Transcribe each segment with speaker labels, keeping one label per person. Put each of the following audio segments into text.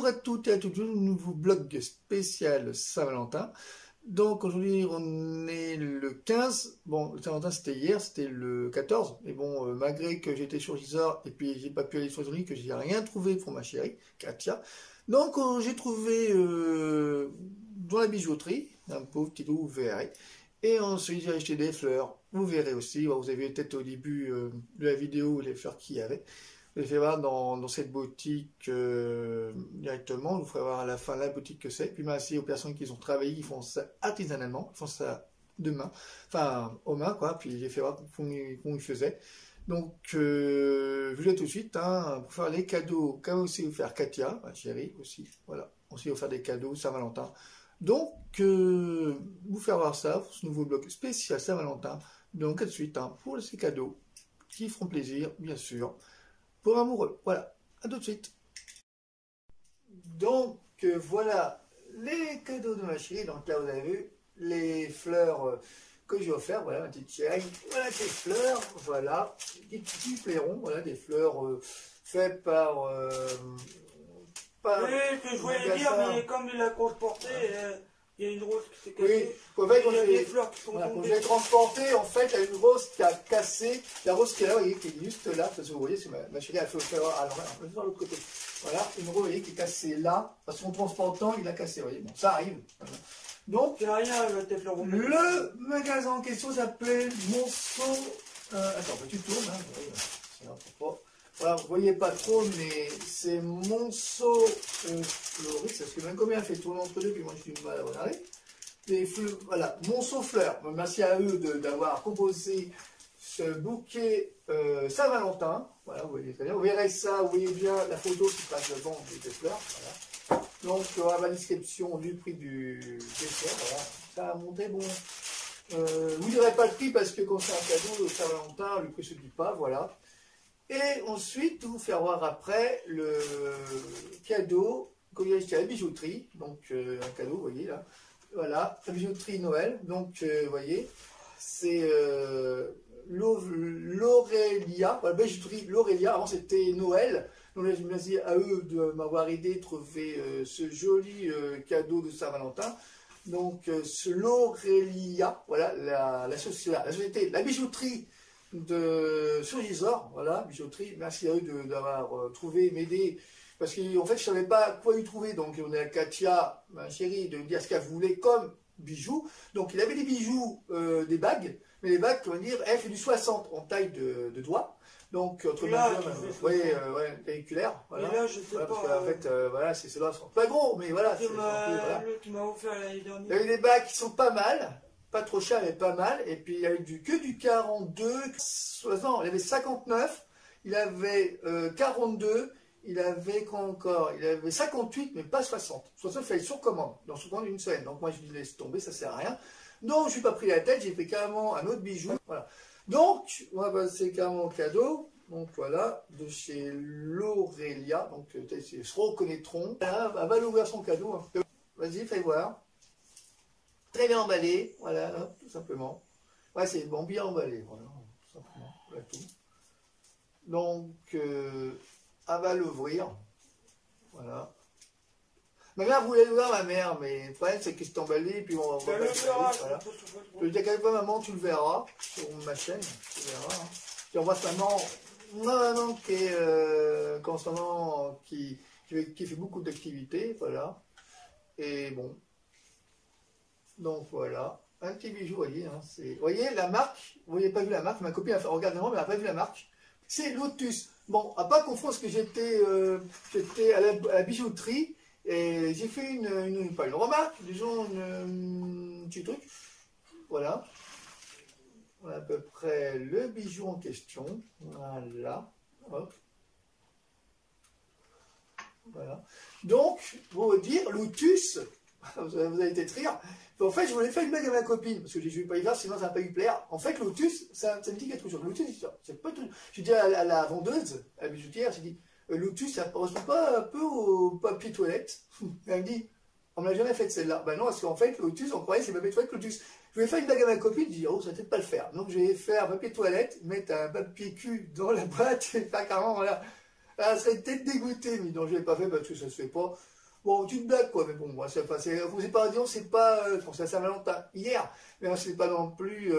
Speaker 1: à toutes et à tous, nouveau blog spécial Saint-Valentin. Donc aujourd'hui on est le 15, bon le Saint-Valentin c'était hier, c'était le 14, mais bon malgré que j'étais sur Gisors et puis j'ai pas pu aller sur Jolie, que j'ai rien trouvé pour ma chérie, Katia. Donc j'ai trouvé dans la bijouterie, un pauvre petit loup, vous verrez. Et ensuite j'ai acheté des fleurs, vous verrez aussi, vous avez peut-être au début de la vidéo les fleurs qu'il y avait. Je vais voir dans cette boutique directement, je vous ferai voir à la fin la boutique que c'est. Puis merci aux personnes qui ont travaillé, qui font ça artisanalement, qui font ça de main, enfin aux mains quoi, puis j'ai fait voir comment ils faisaient. Donc je vous dis tout de suite, hein, pour faire les cadeaux, qu'a aussi offert Katia, ma chérie aussi, voilà, aussi offert des cadeaux Saint-Valentin. Donc vous faire voir ça, pour ce nouveau blog spécial Saint-Valentin, donc à tout de suite, hein, pour ces cadeaux qui feront plaisir, bien sûr. Pour amoureux, voilà, à tout de suite. Donc voilà les cadeaux de ma chérie. Donc là vous avez vu les fleurs que j'ai offert, voilà ma petite chérie, voilà ces fleurs, voilà, des petits flairons, voilà des fleurs faites par
Speaker 2: oui, ce que je voulais dire, mais comme il a transporté, il y a une rose qui s'est cassée.
Speaker 1: Oui, en fait, quand
Speaker 2: je
Speaker 1: l'ai transporté, en fait, il y a une rose qui a cassé. La rose qui est là, vous voyez, qui est juste là, parce que vous voyez, c'est ma chérie a fait offrir à l'envers, on peut voir l'autre côté. Voilà, une rose, vous voyez, qui est cassée là, parce qu'en transportant, il a cassé, vous voyez, bon, ça arrive. Voilà. Donc,
Speaker 2: c'est rien, elle va peut-être le remettre.
Speaker 1: Le magasin en question s'appelle Monceau. Attends, tu tournes, hein, c'est pas. Voilà, vous voyez pas trop, mais c'est Monceau Floriste, parce que même combien elle fait tourner entre deux, puis moi j'ai du mal à regarder. Voilà, Monceau Fleurs. Merci à eux d'avoir composé ce bouquet Saint-Valentin. Voilà, vous voyez très bien. Vous verrez ça, vous voyez bien la photo qui passe devant des fleurs. Voilà. Donc, il y aura la description du prix du dessert. Voilà, ça a monté bon. Vous ne direz pas le prix parce que quand c'est un cadeau de Saint-Valentin, le prix ne se dit pas. Voilà. Et ensuite, vous faire voir après le cadeau que j'ai acheté à la bijouterie. Donc, un cadeau, vous voyez là. Voilà, la bijouterie Noël. Donc, vous voyez, c'est l'Aurélia. Voilà, bijouterie l'Aurélia. Avant, c'était Noël. Donc, là, je me dis à eux de m'avoir aidé à trouver ce joli cadeau de Saint-Valentin. Donc, l'Aurélia, voilà, la société, la bijouterie sur Gisors, voilà, bijouterie, merci à eux d'avoir trouvé, m'aider, parce qu'en fait je savais pas quoi y trouver, donc on est à Katia, ma chérie, de me dire ce qu'elle voulait comme bijoux. Donc il avait des bijoux, des bagues, mais les bagues, comment dire, elle fait du 60 en taille de doigt, donc entre véhiculaire, voilà.
Speaker 2: Et là, je sais
Speaker 1: voilà,
Speaker 2: pas,
Speaker 1: parce qu'en fait, voilà, c'est ceux-là sont pas gros, mais voilà,
Speaker 2: tu m'as offert l'année dernière.
Speaker 1: il y a eu des bagues qui sont pas mal. Pas trop cher, mais pas mal. Et puis il y a eu que du 42, 60, il avait 59, il avait 42, il avait quoi encore? Il avait 58, mais pas 60. 60, il fallait sur commande, dans sous commande d'une semaine. Donc moi je dis laisse tomber, ça sert à rien. Donc je suis pas pris la tête, j'ai fait carrément un autre bijou. Voilà. Donc on va passer carrément au cadeau. Donc voilà, de chez l'Aurélia. Donc ils se reconnaîtront. Elle va l'ouvrir son cadeau. Hein. Vas-y, fais voir. Très bien emballé, voilà, hein, tout simplement. Ouais, c'est bon, bien emballé, voilà, tout simplement, voilà tout. Donc, elle va l'ouvrir, voilà. Ma mère voulait l'ouvrir, ma mère, mais le problème c'est que c'est emballé, puis on va pas le verra, voilà. Je lui dis à quelle fois, maman, tu le verras, sur ma chaîne, tu verras. Hein. Puis on voit maman qui est, constamment, qui fait beaucoup d'activités, voilà. Et bon. Donc voilà, un petit bijou, vous voyez, hein, vous voyez la marque, vous n'avez pas vu la marque, ma copine a fait regardez-moi, mais elle n'a pas vu la marque, c'est Lotus. Bon, à pas confondre parce que j'étais à la bijouterie, et j'ai fait pas une remarque, disons un petit truc, voilà. Voilà à peu près le bijou en question, voilà, hop. Voilà. Donc, pour vous dire, Lotus, vous allez peut-être rire. En fait, je voulais faire une blague à ma copine, parce que je ne vais pas y faire, sinon ça ne va pas lui plaire. En fait, Lotus, ça me dit quelque chose. Lotus, c'est pas tout. J'ai dit à la vendeuse, à la bijoutière, j'ai dit, Lotus, ça ne correspond pas un peu au papier toilette. Elle me dit, on ne l'a jamais fait celle-là. Ben non, parce qu'en fait, Lotus, on croyait que c'est papier toilette Lotus. Je voulais faire une blague à ma copine, je dis, oh, ça ne peut-être pas le faire. Donc, je vais faire un papier toilette, mettre un papier cul dans la boîte, et faire carrément, voilà. Elle serait peut-être dégoûtée, mais non, je ne l'ai pas fait parce que ça ne se fait pas. Bon, tu te blagues quoi, mais bon, moi, c'est pas, c'est pas, disons, c'est pas, bon, c'est à Saint-Valentin, hier, mais c'est pas non plus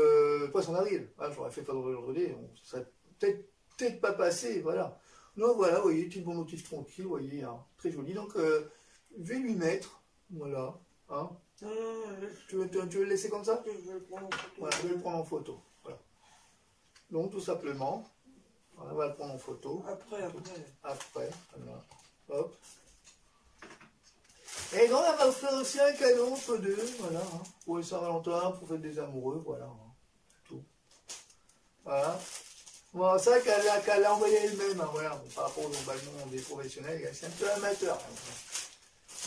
Speaker 1: Poisson d'avril. Ah, j'aurais fait pas aujourd'hui, ça serait peut-être pas passé, voilà. Donc voilà, vous voyez, petit bon motif tranquille, vous voyez, hein, très joli. Donc, je vais lui mettre, voilà, hein. Tu veux le laisser comme ça?
Speaker 2: Je vais le prendre en photo.
Speaker 1: Voilà, je vais le prendre en photo. Voilà. Donc, tout simplement, voilà, on va le prendre en photo.
Speaker 2: Après.
Speaker 1: Après, voilà. Hop. Et donc, on va vous faire aussi un cadeau entre deux, voilà, hein, pour les Saint-Valentin, pour faire des amoureux, voilà, hein, tout. Voilà. Bon, ça qu'elle a envoyé elle-même, hein, voilà, bon, par rapport au normalement des professionnels, c'est un peu amateur. Hein.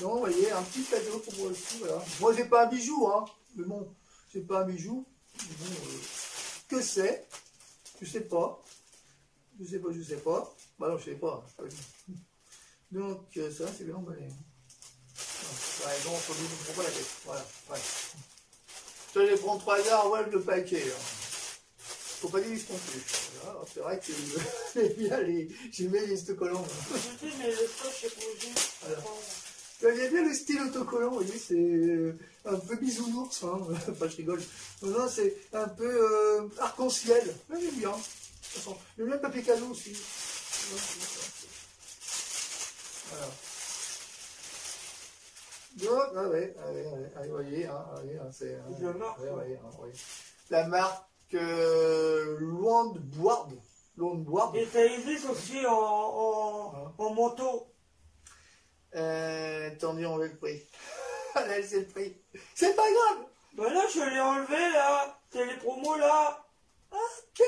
Speaker 1: Donc, vous voyez, un petit cadeau pour moi aussi, voilà. Moi, c'est pas un bijou, hein, mais bon, c'est pas un bijou. Mais bon, que c'est? Je sais pas. Je sais pas. Bah non, je sais pas. Donc, ça, c'est bien emballé. Ouais, donc, on ne prend pas la tête. Voilà, ouais. Je vais prendre 3 heures, ouais, le paquet. Hein. Faut pas des listes non plus. Voilà, c'est vrai que j'aimais les autocollants.
Speaker 2: Je sais, mais le scotch, c'est pour le
Speaker 1: voilà. J'aime bien le style autocollant, vous voyez, c'est un peu bisounours, hein. Enfin, je rigole. Non, c'est un peu arc-en-ciel. Ouais, j'aime bien. J'aime bien le papier cadeau aussi. Voilà. Donc, ah ouais, vous voyez, hein, c'est
Speaker 2: la marque.
Speaker 1: La marque Longboard.
Speaker 2: Et ça existe aussi en moto.
Speaker 1: Attendez, on veut le prix. Allez, c'est le prix. C'est pas grave.
Speaker 2: Ben là, je l'ai enlevé, là. C'est les promos, là.
Speaker 1: Ok.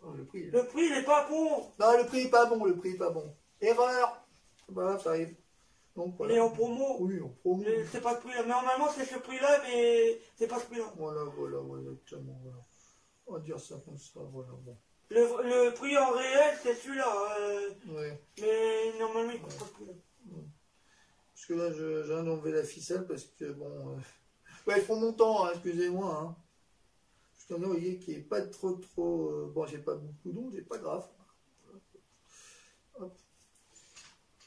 Speaker 1: Oh, le
Speaker 2: prix, il est pas bon.
Speaker 1: Non, le prix est pas bon, Erreur. Voilà, ça arrive. Donc, voilà.
Speaker 2: Il est en promo.
Speaker 1: Oui, en promo.
Speaker 2: C'est pas ce prix-là. Normalement, c'est ce prix-là, mais c'est pas ce prix-là.
Speaker 1: Voilà, exactement. Voilà. On va dire ça comme ça, voilà, bon.
Speaker 2: Le prix en réel, c'est celui-là.
Speaker 1: Ouais.
Speaker 2: Mais normalement, il coûte pas ce prix-là.
Speaker 1: Parce que là, je viens d'enlever la ficelle parce que, bon... Ouais, ils font mon temps, hein, excusez-moi. Hein. Parce que là, vous voyez qu'il n'est pas trop... Bon, j'ai pas beaucoup d'eau, c'est pas grave. Hop.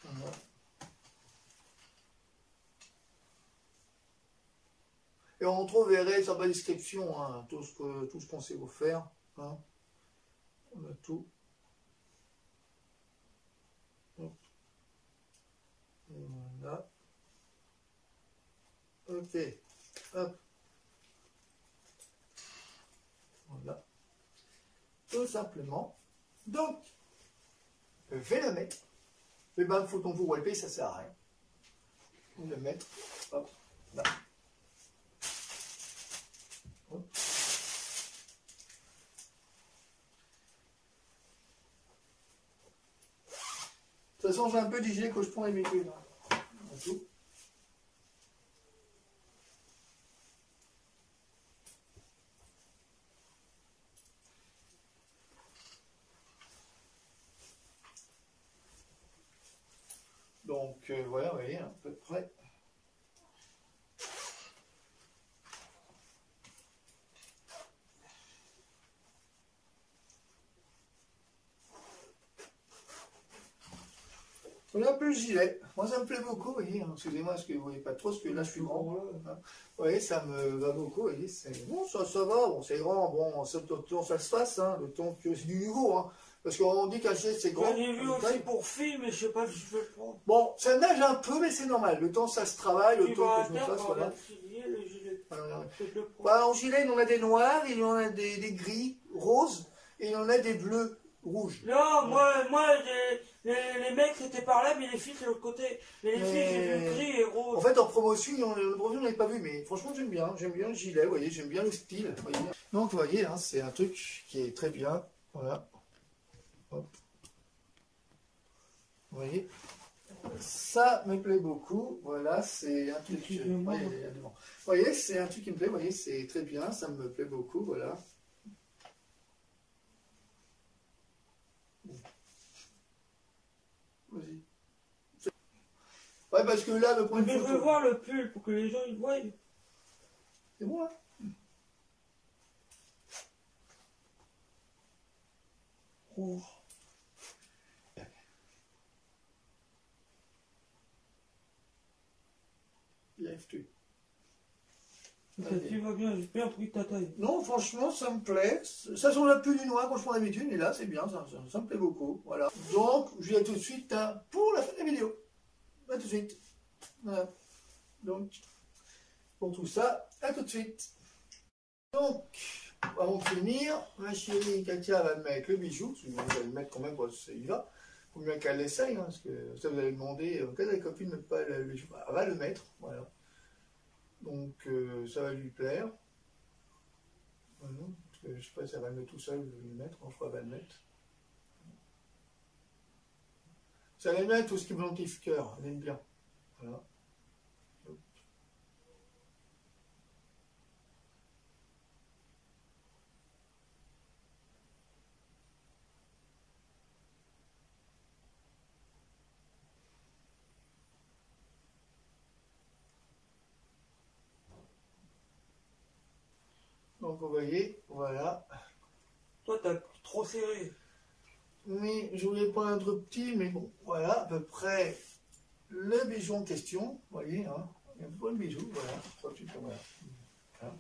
Speaker 1: Voilà. Et on trouverait sur la description hein, tout ce qu'on sait vous faire. Hein. On a tout. Hop. Voilà. Ok. Hop. Voilà. Tout simplement. Donc, je vais le mettre. Mais ben, faut qu'on vous wipe, ça sert à rien. On va le mettre. Hop. Là. Hop. De toute façon, j'ai un peu digéré quand je prends les méthodes. Tout. Donc voilà, vous voyez, à peu près. Voilà un peu le gilet. Moi, ça me plaît beaucoup, vous voyez. Hein. Excusez-moi, parce que vous ne voyez pas trop, parce que là, je suis grand. Hein. Vous voyez, ça me va beaucoup, vous voyez. Bon, ça va, bon, c'est grand, bon, ça se fasse, hein, le temps que c'est du nouveau, hein. Parce qu'on dit qu'un gilet, c'est grand.
Speaker 2: J'en ai vu aussi pour filles, mais je sais pas si je vais le prendre.
Speaker 1: Bon, ça nage un peu, mais c'est normal. Le temps, ça se travaille, le temps que je me fasse, voilà. Bah, en gilet, il y en a des noirs, il y en a des gris, roses, et il y en a des bleus, rouges.
Speaker 2: Non, moi les mecs c'était par là, mais les filles c'est l'autre côté. Mais les filles, j'ai vu gris et rose.
Speaker 1: En fait, en promotion, on n'avait pas vu, mais franchement, j'aime bien le gilet, vous voyez, j'aime bien le style. Voyez. Donc, vous voyez, hein, c'est un truc qui est très bien. Voilà. Hop. Vous voyez, ça me plaît beaucoup. Voilà, c'est un truc. Vous voyez, c'est un truc qui me plaît. Vous voyez, c'est très bien. Ça me plaît beaucoup. Voilà. Vas-y. Ouais, parce que là, le point de
Speaker 2: vue. Mais je veux voir le pull pour que les gens ils voient.
Speaker 1: C'est bon, là. Oh. foutu.
Speaker 2: Tu vas bien, j'ai bien pris ta taille.
Speaker 1: Non, franchement, ça me plaît. Ça ressemble plus du noir quand je prends d'habitude, mais là, c'est bien, ça me plaît beaucoup. Voilà. Donc, je vais tout de suite pour la fin de la vidéo. À tout de suite. Voilà. Donc, pour tout ça, à tout de suite. Donc, avant de finir, ma chérie Katia va me mettre le bijou. Je vais le mettre quand même, il va. Il faut bien qu'elle l'essaye, hein, parce que ça, vous allez demander, quand la copine ne met pas le bijou, elle va le mettre. Voilà. Donc, ça va lui plaire. Voilà. Parce que je sais pas si elle va le mettre tout seul, je vais le mettre. Je crois qu'elle va le mettre. Ça aime bien tout ce qui est blantifieur, elle aime bien. Voilà. Donc vous voyez, voilà.
Speaker 2: Toi, t'as trop serré.
Speaker 1: Mais je voulais pas un truc petit, mais bon, voilà, à peu près le bijou en question. Vous voyez, hein, il y a un bon bijou, voilà. Voilà. Voilà.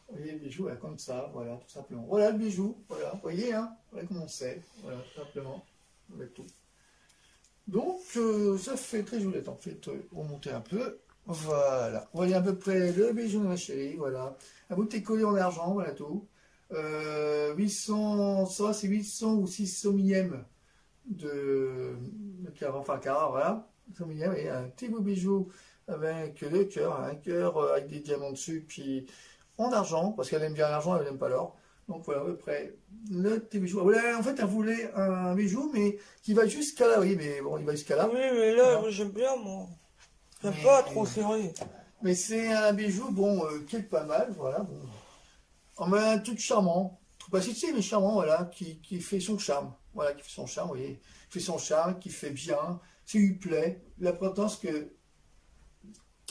Speaker 1: Vous voyez le bijou, là, comme ça, voilà, tout simplement. Voilà le bijou, voilà, vous voyez, hein, voilà comment c'est, voilà, tout simplement, avec tout. Donc, ça fait très joli. Attends, faites remonter un peu. Voilà. Vous voyez à peu près le bijou de ma chérie, voilà. Un beau petit collier en argent, voilà tout. 800, ça c'est 800 ou 600 millièmes de carat, enfin carat, voilà. 600 millièmes et un petit beau bijou avec le cœur, un cœur avec des diamants dessus, puis en argent, parce qu'elle aime bien l'argent, elle n'aime pas l'or. Donc voilà à peu près le petit bijou. Voilà, en fait, elle voulait un bijou, mais qui va jusqu'à là, oui, mais bon, il va jusqu'à là.
Speaker 2: Oui, mais là,
Speaker 1: voilà.
Speaker 2: j'aime bien, moi. J'aime pas trop serré.
Speaker 1: Mais c'est un bijou, bon, qui est pas mal, voilà. Bon. On met un truc charmant, pas si mais charmant, voilà, qui fait son charme. Voilà, qui fait son charme, vous voyez. Qui fait son charme, qui fait bien, ça lui plaît. L'importance que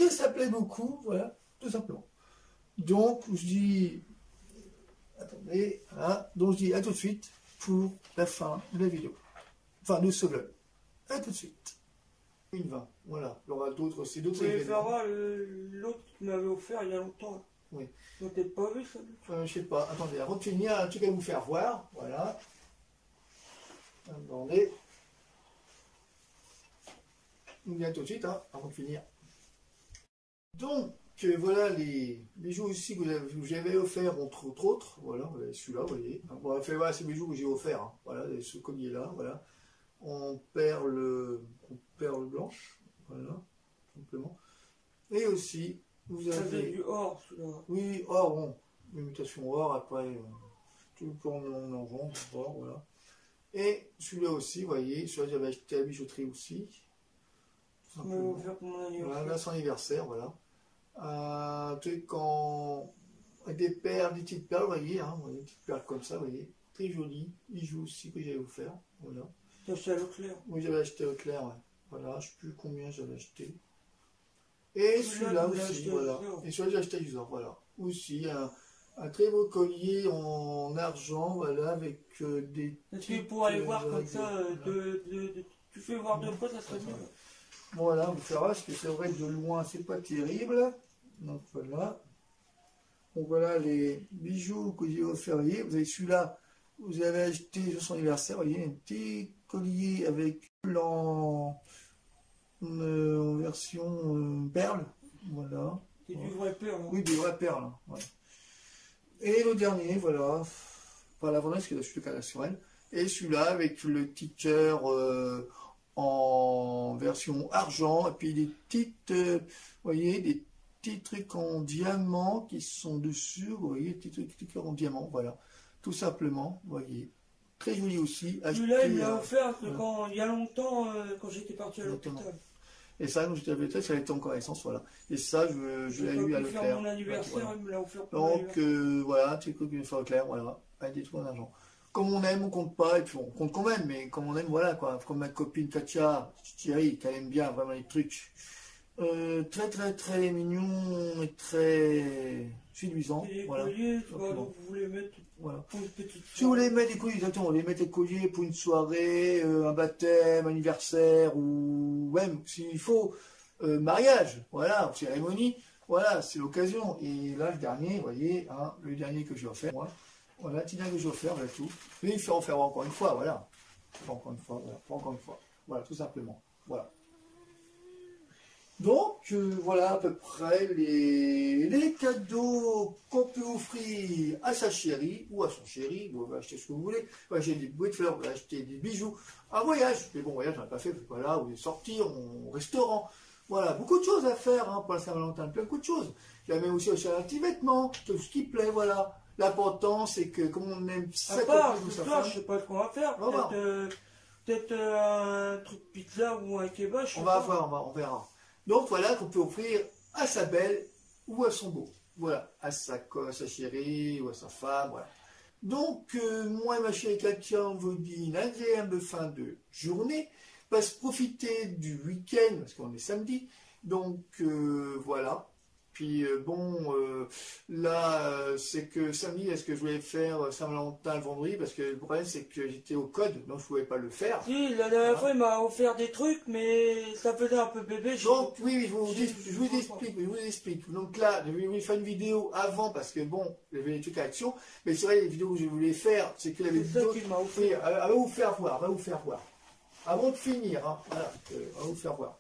Speaker 1: ça plaît beaucoup, voilà, tout simplement. Donc, je dis, attendez, voilà, donc je dis à tout de suite pour la fin de la vidéo. Enfin, de ce vlog. À tout de suite. Une 20, voilà. Il y aura d'autres, c'est d'autres
Speaker 2: Vous pouvez
Speaker 1: événements.
Speaker 2: faire voir l'autre qui m'avait offert il y a longtemps.
Speaker 1: Oui.
Speaker 2: Vous n'avez pas vu ça?
Speaker 1: Je sais pas, attendez, avant de finir, un truc à vous faire voir, voilà. Attendez. On vient tout de suite, hein, avant de finir. Donc, voilà les bijoux aussi que j'avais offert, entre autres, voilà, celui-là, vous voyez. Bon, on fait voir ces bijoux que j'ai offert, hein, voilà, ce collier-là, voilà. En perles blanches, voilà, simplement. Et aussi, vous avez
Speaker 2: du or, celui-là.
Speaker 1: Oui, or, bon, imitation or, après, tout en argent, or, voilà. Et celui-là aussi, vous voyez, celui-là j'avais acheté à la bijouterie aussi.
Speaker 2: Je m'avais offert pour mon anniversaire.
Speaker 1: Voilà, là, son anniversaire, voilà. Un truc avec des perles, des petites perles, vous voyez, hein, des petites perles comme ça, vous voyez. Très joli, bijou aussi que j'avais offert, voilà.
Speaker 2: T'as acheté à Leclerc?
Speaker 1: Oui, j'avais acheté à Leclerc, ouais. Voilà, je ne sais plus combien j'avais acheté. Et celui-là aussi, voilà. Et celui-là, j'ai acheté à Usor, voilà. Aussi, un très beau collier en argent, voilà, avec des...
Speaker 2: Est-ce que pour aller voir comme ça, tu fais voir de près, ça serait mieux.
Speaker 1: Voilà, vous verrez, parce que c'est vrai que de loin, c'est pas terrible. Donc voilà. Donc voilà les bijoux que j'ai offerts. Vous avez celui-là, vous avez acheté sur son anniversaire, vous voyez, un petit collier avec blanc en version perle. Voilà.
Speaker 2: C'est du vrai perle. Hein.
Speaker 1: Oui, des vraies perles. Hein, ouais. Et le dernier, voilà. Pas la vraie, parce que là, je suis qu'à sur elle. Et celui-là, avec le petit cœur en version argent. Et puis des petites, vous voyez, des petits trucs en diamant qui sont dessus. Vous voyez, des petits cœurs en diamant, voilà. Tout simplement, vous voyez. Très joli aussi.
Speaker 2: Celui-là, il me l'a offert il y a longtemps, quand j'étais parti à l'hôpital.
Speaker 1: Et ça, quand j'étais à l'hôpital, ça était en connaissance, voilà. Et ça, je l'ai eu à le faire.
Speaker 2: Mon anniversaire, voilà. Il me l'a offert pour
Speaker 1: donc, voilà, tu sais qu'il faut clair, voilà, avec des trucs en argent. Comme on aime, on compte pas, et puis on compte quand même, mais comme on aime, voilà, quoi. Comme ma copine Katia, Thierry, qu'elle aime bien vraiment les trucs. Très, très, très mignon et très séduisant.
Speaker 2: Et les
Speaker 1: voilà.
Speaker 2: colliers, donc vous voulez mettre
Speaker 1: voilà.
Speaker 2: pour une petite soirée.
Speaker 1: Si vous voulez mettre des colliers, exactement, vous voulez mettre des colliers pour une soirée, un baptême, anniversaire, ou même s'il faut, mariage, voilà, cérémonie, Voilà, c'est l'occasion. Et là, le dernier, vous voyez, hein, le dernier que j'ai offert, moi, voilà, le petit dernier que j'ai offert, voilà tout. Mais il faut en faire encore une fois, voilà. Encore une fois, voilà, encore une fois. Voilà, tout simplement. Voilà. Donc, voilà à peu près les cadeaux qu'on peut offrir à sa chérie ou à son chéri. Vous pouvez acheter ce que vous voulez. Vous pouvez acheter des bouquets de fleurs, vous pouvez acheter des bijoux. Un voyage. Mais bon, voyage, on n'a pas fait. Voilà, vous pouvez sortir au restaurant. Voilà, beaucoup de choses à faire hein, pour la Saint-Valentin. Plein de choses. Il y a même aussi acheter un petit vêtement, tout ce qui plaît, voilà. L'important, c'est que comme on aime
Speaker 2: À
Speaker 1: sa
Speaker 2: part,
Speaker 1: copine ou
Speaker 2: ce
Speaker 1: sa
Speaker 2: soir,
Speaker 1: femme,
Speaker 2: je sais pas ce qu'on va faire.
Speaker 1: On va voir.
Speaker 2: Peut-être un truc pizza ou un kebab. Je sais
Speaker 1: on va
Speaker 2: pas.
Speaker 1: voir, on verra. Donc voilà qu'on peut offrir à sa belle ou à son beau. Voilà, à sa chérie ou à sa femme, voilà. Donc, moi et ma chérie Katia, on vous dit une agréable fin de journée. Profiter du week-end, parce qu'on est samedi. Donc, voilà. Puis, là, c'est que samedi, est-ce que je voulais faire Saint-Valentin le vendredi? Parce que le problème, c'est que j'étais au code, donc je ne pouvais pas le faire.
Speaker 2: Si, la dernière fois, il m'a offert des trucs, mais ça faisait un peu bébé.
Speaker 1: Donc, oui, je vous explique. Donc là, je vais faire une vidéo avant, parce que bon, j'avais des trucs à action. Mais c'est vrai, les vidéos que je voulais faire, c'est que la vidéo...
Speaker 2: qu'il m'a offert.
Speaker 1: Elle va vous faire voir, Avant de finir, hein, voilà, elle va vous faire voir.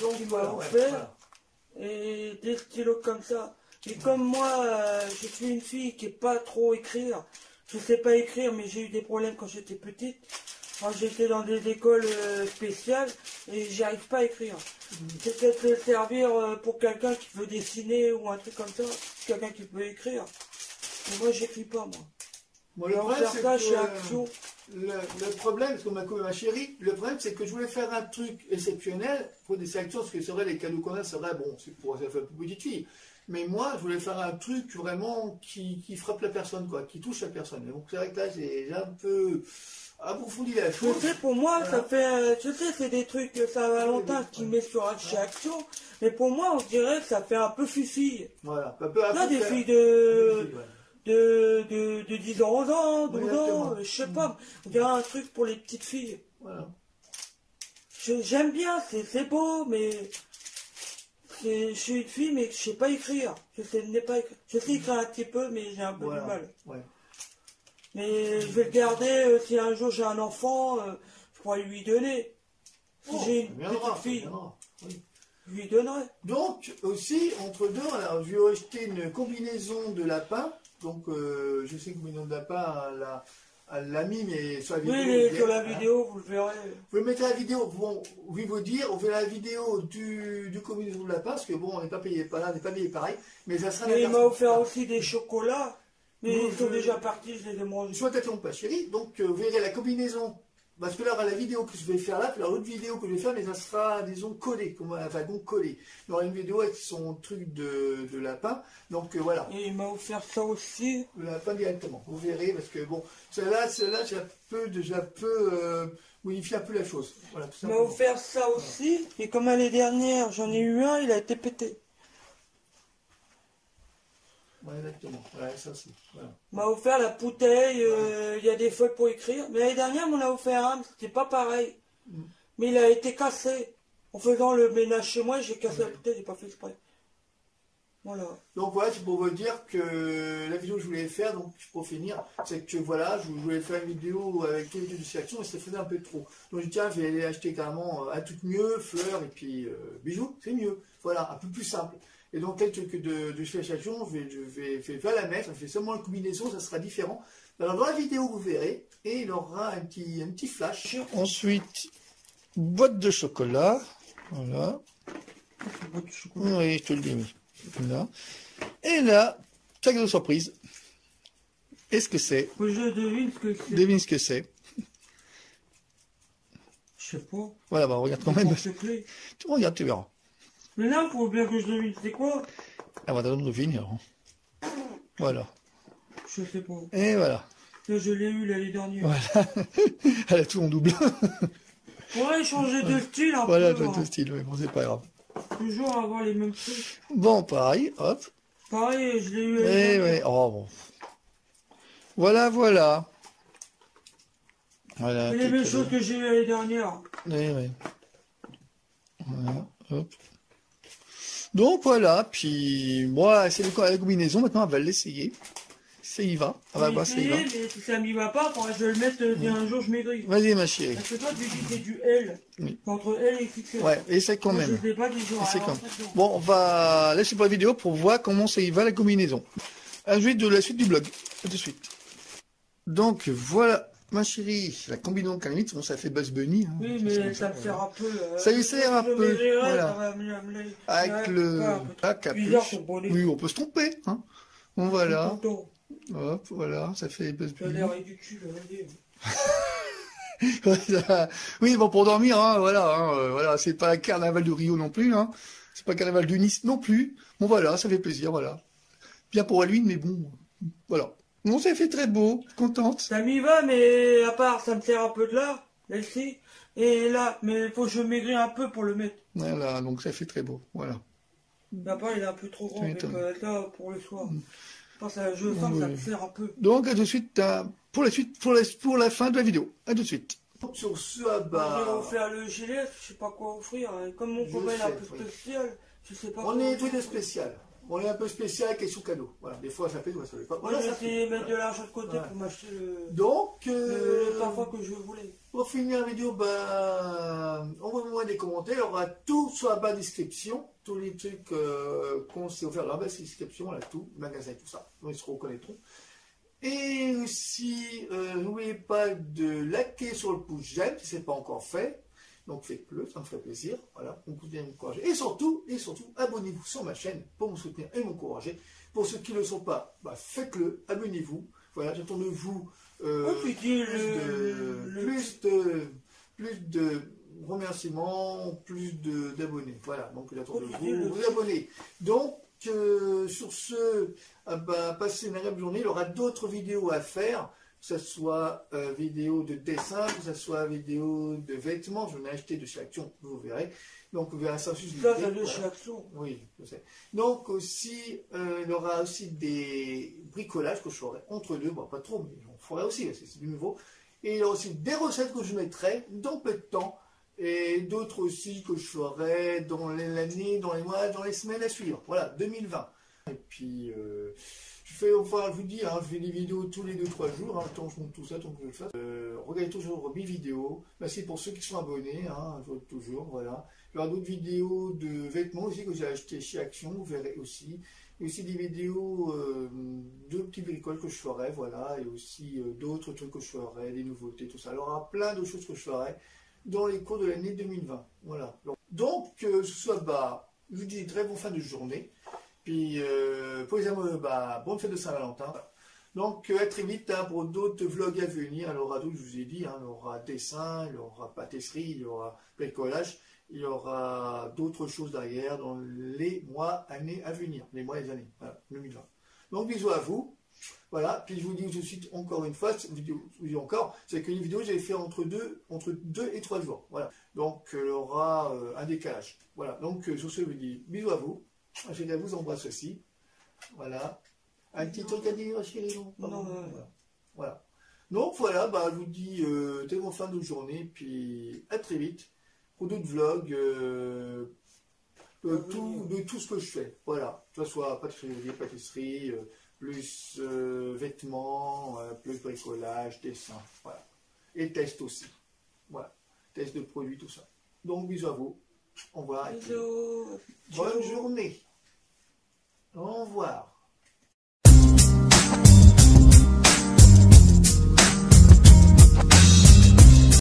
Speaker 2: Donc, il m'a offert. Et des stylos comme ça. Et comme moi, je suis une fille qui n'est pas trop écrire. Je sais pas écrire, mais j'ai eu des problèmes quand j'étais petite. Quand j'étais dans des écoles spéciales et j'y arrive pas à écrire. C'est peut-être le servir pour quelqu'un qui veut dessiner ou un truc comme ça. Quelqu'un qui peut écrire. Mais moi, j'écris pas, moi.
Speaker 1: Moi, le problème, c'est
Speaker 2: ça
Speaker 1: que,
Speaker 2: chez Action.
Speaker 1: le problème, parce qu'on ma chérie, le problème, c'est que je voulais faire un truc exceptionnel pour des sélections, parce que c'est vrai, les cadeaux qu'on a, c'est vrai, bon, c'est pour ça fait pour petite fille. Mais moi, je voulais faire un truc vraiment qui frappe la personne, quoi, qui touche la personne. Et donc, c'est vrai que là, j'ai un peu approfondi la chose.
Speaker 2: Tu sais, pour moi,
Speaker 1: Voilà.
Speaker 2: ça fait. Tu sais, c'est des trucs Saint-Valentin qui met sur chez Action. Mais pour moi, on dirait que ça fait un peu fille.
Speaker 1: Voilà.
Speaker 2: Là, des filles de 10 ans, 11 ans, 12 ans, je sais pas. On dirait un truc pour les petites filles.
Speaker 1: Voilà.
Speaker 2: J'aime bien, c'est beau, mais. Je suis une fille, mais je sais pas écrire. Je sais écrire un petit peu, mais j'ai un peu du mal.
Speaker 1: Ouais.
Speaker 2: Mais je vais le garder, si un jour j'ai un enfant, je pourrais lui donner. Si j'ai une petite fille,
Speaker 1: oui.
Speaker 2: je lui donnerai.
Speaker 1: Donc, aussi, entre deux, alors, je vais acheter une combinaison de lapin. Donc, je sais que combinaison de lapin, elle l'a mis, mais sur la vidéo.
Speaker 2: Oui, sur la vidéo, vous le verrez.
Speaker 1: Vous mettre la vidéo, bon, oui, vous dire, on fait la vidéo du combinaison de lapin, parce que bon, on n'est pas payé pareil, mais ça sera
Speaker 2: Et il m'a offert aussi des chocolats, mais ils sont déjà partis, je les ai mangés.
Speaker 1: Soit t'attends pas, chérie, donc vous verrez la combinaison. Parce que là, la vidéo que je vais faire là, puis l'autre vidéo que je vais faire, mais ça sera, disons, collé. Donc collé. Il y aura une vidéo avec son truc de lapin. Donc voilà.
Speaker 2: Et il m'a offert ça aussi.
Speaker 1: Le lapin directement. Vous verrez, parce que bon, celle-là, je peux modifier un peu la chose. Voilà, tout
Speaker 2: Il m'a offert ça aussi. Et comme l'année dernière, j'en ai eu un, il a été pété.
Speaker 1: Ouais, exactement. Ouais, ça aussi. Voilà.
Speaker 2: Il m'a offert la bouteille, il y a des feuilles pour écrire. Mais l'année dernière, on a offert un, c'était pas pareil. Mais il a été cassé. En faisant le ménage chez moi, j'ai cassé la bouteille, j'ai pas fait exprès. Voilà.
Speaker 1: Donc voilà, c'est pour vous dire que la vidéo que je voulais faire, donc pour finir, c'est que voilà, je voulais faire une vidéo avec quelques distractions et ça faisait un peu trop. Donc je dis tiens, je vais aller acheter carrément un truc mieux, fleurs et puis bijoux, c'est mieux. Voilà, un peu plus simple. Et donc, tel que je fais chaque jour, je vais pas la mettre, je fais seulement une combinaison, ça sera différent. Alors, dans la vidéo, vous verrez, et il aura un petit flash. Ensuite, boîte de chocolat. Voilà. Oui, je te le dis, oui. Là. Et là, cadeau surprise. Qu'est-ce que c'est?
Speaker 2: Je devine ce que c'est.
Speaker 1: Devine ce que c'est.
Speaker 2: Je sais pas.
Speaker 1: Voilà, bah, regarde quand même. Tu regardes, tu verras.
Speaker 2: Mais là, pour bien que je devine, c'est quoi?
Speaker 1: Ah, bah, t'as devine, alors. Voilà.
Speaker 2: Je sais pas.
Speaker 1: Et voilà.
Speaker 2: Là, je l'ai eu l'année dernière.
Speaker 1: Voilà. Elle a tout en double.
Speaker 2: pourrait changer de style un
Speaker 1: Voilà,
Speaker 2: peu.
Speaker 1: tout de style, mais bon, c'est pas grave.
Speaker 2: Toujours avoir les mêmes trucs.
Speaker 1: Bon, pareil, hop.
Speaker 2: Pareil, je l'ai eu
Speaker 1: Oui,
Speaker 2: l'année
Speaker 1: oui,
Speaker 2: dernière.
Speaker 1: oh bon. Voilà, voilà. Voilà,
Speaker 2: C'est les mêmes choses que j'ai eu l'année dernière.
Speaker 1: Oui, oui. Voilà, hop. Donc voilà, puis moi, c'est la combinaison, maintenant on va l'essayer. Ça y va, on va voir si ça y va.
Speaker 2: Mais si ça m'y va pas, faudrait que je le mette un jour je maigris.
Speaker 1: Vas-y ma chérie.
Speaker 2: Parce que toi tu dis que c'est du L.
Speaker 1: Oui.
Speaker 2: Entre L et XXL.
Speaker 1: Ouais, essaie quand
Speaker 2: Moi,
Speaker 1: même.
Speaker 2: je sais pas du jour.
Speaker 1: Essaie quand même. Bon, on va laisser pour la vidéo pour voir comment ça y va la combinaison. Un jeu de la suite du blog. À tout de suite. Donc voilà, ma chérie, la combinaison calamite, bon, ça fait Buzz Bunny. Hein,
Speaker 2: oui, mais ça me sert un peu.
Speaker 1: Ça y sert un peu. Voilà. Avec le la
Speaker 2: bizarre,
Speaker 1: capuche. Oui, on peut se tromper. Hein. Bon, voilà. Hop, voilà, ça fait Buzz
Speaker 2: Ça a
Speaker 1: Bunny.
Speaker 2: l'air ridicule, allez.
Speaker 1: Voilà. Oui, bon, pour dormir, hein, voilà, voilà, c'est pas le carnaval de Rio non plus, hein, c'est pas le carnaval de Nice non plus. Bon, voilà, ça fait plaisir, voilà. Bien pour Halloween, mais bon, voilà. Bon, ça fait très beau, contente.
Speaker 2: Ça m'y va, mais à part, ça me sert un peu de là, ici, et là, mais il faut que je maigris un peu pour le mettre.
Speaker 1: Voilà, donc ça fait très beau, voilà.
Speaker 2: À part, il est un peu trop grand, mais là, pour le soir. Je sens que ça me sert un peu.
Speaker 1: Donc, à tout de suite, pour la fin de la vidéo. À tout de suite. Sur ce,
Speaker 2: Je vais offrir le gilet, je sais pas quoi offrir. Comme mon copain est un peu spécial, je sais pas.
Speaker 1: On est tout spécial. On est un peu spécial, question cadeau. Voilà, des fois ça fait, ça fait pas.
Speaker 2: Moi, j'ai essayé de mettre de l'argent de côté pour m'acheter
Speaker 1: le
Speaker 2: parfum que je voulais.
Speaker 1: Pour finir la vidéo, envoyez-moi des commentaires. Il y aura tout sur la bas description. Tous les trucs qu'on s'est offert dans la bas description, là, tout, magasin et tout ça. Donc, ils se reconnaîtront. Et aussi, n'oubliez pas de liker sur le pouce j'aime si ce n'est pas encore fait. Donc faites-le, ça me ferait plaisir. Voilà, on continue à m'encourager. Et surtout, abonnez-vous sur ma chaîne pour me soutenir et m'encourager. Pour ceux qui ne le sont pas, faites-le, abonnez-vous. Voilà, j'attends de vous plus de remerciements, plus d'abonnés. Voilà, donc j'attends de vous abonner. Donc, sur ce, passez une agréable journée. Il y aura d'autres vidéos à faire. Que ce soit vidéo de dessin, que ce soit vidéo de vêtements, je n'ai acheté de chez Action, vous verrez. Donc vous verrez ça aussi.
Speaker 2: Ça de chez Action.
Speaker 1: Oui, je sais. Donc aussi, il y aura aussi des bricolages que je ferai entre deux, bon pas trop, mais on fera aussi, c'est du nouveau. Et il y aura aussi des recettes que je mettrai dans peu de temps, et d'autres aussi que je ferai dans l'année, dans les mois, dans les semaines à suivre. Voilà, 2020. Et puis... je vous dis, hein, je fais des vidéos tous les 2-3 jours, hein, tant que je monte tout ça, tant que je le fasse. Regardez toujours mes vidéos. Merci pour ceux qui sont abonnés, hein, je vois toujours, voilà. Il y aura d'autres vidéos de vêtements aussi que j'ai acheté chez Action, vous verrez aussi. Et aussi des vidéos de petits bricoles que je ferai, voilà, et aussi d'autres trucs que je ferai, des nouveautés, tout ça. Alors, il y aura plein de choses que je ferai dans les cours de l'année 2020, voilà. Donc, ce soit, je vous dis très bonne fin de journée. Puis, pour les amoureux, bonne fête de Saint-Valentin. Donc, à très vite pour d'autres vlogs à venir. Il y aura d'autres, je vous ai dit, il y aura dessin, il y aura pâtisserie, il y aura bricolage, il y aura d'autres choses derrière dans les mois, années à venir. Les mois et les années, voilà, 2020. Donc, bisous à vous. Voilà, puis je vous dis tout de suite encore une fois, cette vidéo, je vous dis encore, c'est qu'une vidéo que j'avais fait entre 2 et 3 jours. Voilà. Donc, il y aura un décalage. Voilà, donc sur ce, je vous dis bisous à vous. Je vous embrasse aussi. Voilà. Un petit truc à dire, chérie? Non. Voilà. Donc voilà, je vous dis très bonne fin de journée, puis à très vite pour d'autres vlogs de tout ce que je fais. Voilà. Que ce soit pâtisserie, plus vêtements, plus bricolage, dessin. Voilà. Et test aussi. Voilà. Test de produits, tout ça. Donc bisous à vous. Au revoir. Bonne journée. Au revoir.